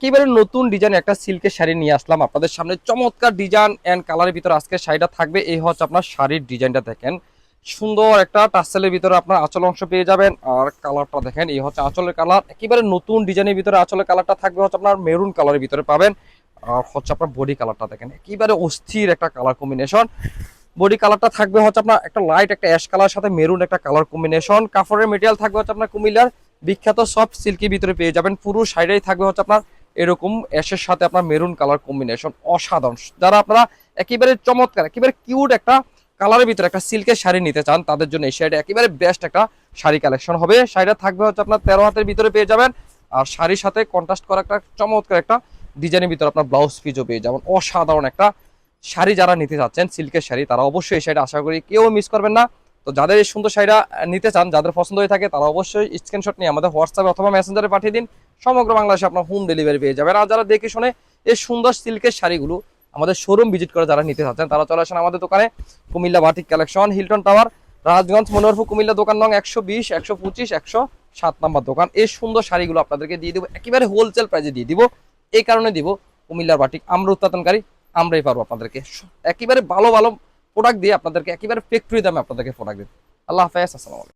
একেবারে নতুন ডিজাইন একটা সিল্কের শাড়ি নিয়ে আসলাম আপনাদের সামনে। চমৎকার ডিজাইন এন্ড কালারের ভিতরে আজকে শাড়িটা থাকবে। এই হচ্ছে আপনার শাড়ির ডিজাইনটা দেখেন, সুন্দর একটা টাসেলের ভিতরে আপনার আঁচল অংশ পেয়ে যাবেন। আর কালারটা দেখেন, এই হচ্ছে আঁচলের কালার। একেবারে নতুন ডিজাইনের ভিতরে আঁচলের কালারটা থাকবে হচ্ছে আপনার মেরুন কালারের ভিতরে পাবেন। আর হচ্ছে আপনার বডি কালারটা দেখেন, একেবারে অস্থির একটা কালার কম্বিনেশন। বডি কালারটা থাকবে হচ্ছে আপনার একটা লাইট একটা অ্যাশ কালার সাথে মেরুন একটা কালার কম্বিনেশন। কাপড়ের মেটেরিয়াল থাকবে হচ্ছে আপনার কুমিল্লার বিখ্যাত সফট সিল্কের ভিতরে পেয়ে যাবেন। পুরো শাড়িটাই থাকবে হচ্ছে আপনার এরকম অ্যাশের সাথে আপনার মেরুন কালার কম্বিনেশন, অসাধারণ। যারা আপনারা একেবারে চমৎকার একেবারে কিউট একটা কালারের ভিতরে একটা সিল্কের শাড়ি নিতে চান তাদের জন্য এই শাড়িটা একেবারে বেস্ট একটা শাড়ি কালেকশন হবে। শাড়িটা থাকবে হচ্ছে আপনার 13 হাতের ভিতরে পেয়ে যাবেন। আর শাড়ির সাথে কন্ট্রাস্ট করা একটা চমৎকার একটা ডিজাইনের ভিতরে আপনার ব্লাউজ পিসও পেয়ে যাবেন। অসাধারণ একটা শাড়ি যারা নিতে চাচ্ছেন সিল্কের শাড়ি, তারা অবশ্যই এই শাড়িটা আশা করি কেউ মিস করবেন না। তো যাদের এই সুন্দর শাড়িটা নিতে চান, যাদের পছন্দ হয়ে থাকে, তারা অবশ্যই স্ক্রিনশট নিয়ে আমাদের হোয়াটসঅ্যাপে অথবা মেসেঞ্জারে পাঠিয়ে দিন। সমগ্র বাংলাদেশে আপনার হোম ডেলিভারি পেয়ে যাবেন। আর যারা দেখে শুনে এই সুন্দর সিল্কের শাড়িগুলো আমাদের শোরুম ভিজিট করে যারা নিতে চাচ্ছেন, তারা চলে আসেন আমাদের দোকানে। Comilla batik collection, Hilton tower, Rajganj, Manoharpur, Comilla. দোকান নং 120, 125, 107 নাম্বার দোকান। এই সুন্দর শাড়িগুলো আপনাদেরকে দিয়ে দিব একেবারে হোলসেল প্রাইসে দিয়ে দিব। এই কারণে দিব, কুমিল্লার বাটিক আমরা উৎপাদনকারী, আমরাই পারবো আপনাদেরকে একেবারে ভালো ভালো প্রোডাক্ট দিয়ে আপনাদেরকে একেবারে ফ্যাক্টরি দামে আপনাদেরকে প্রোডাক্ট দিতে। আল্লাহ হাফেজ, আসসালামু আলাইকুম।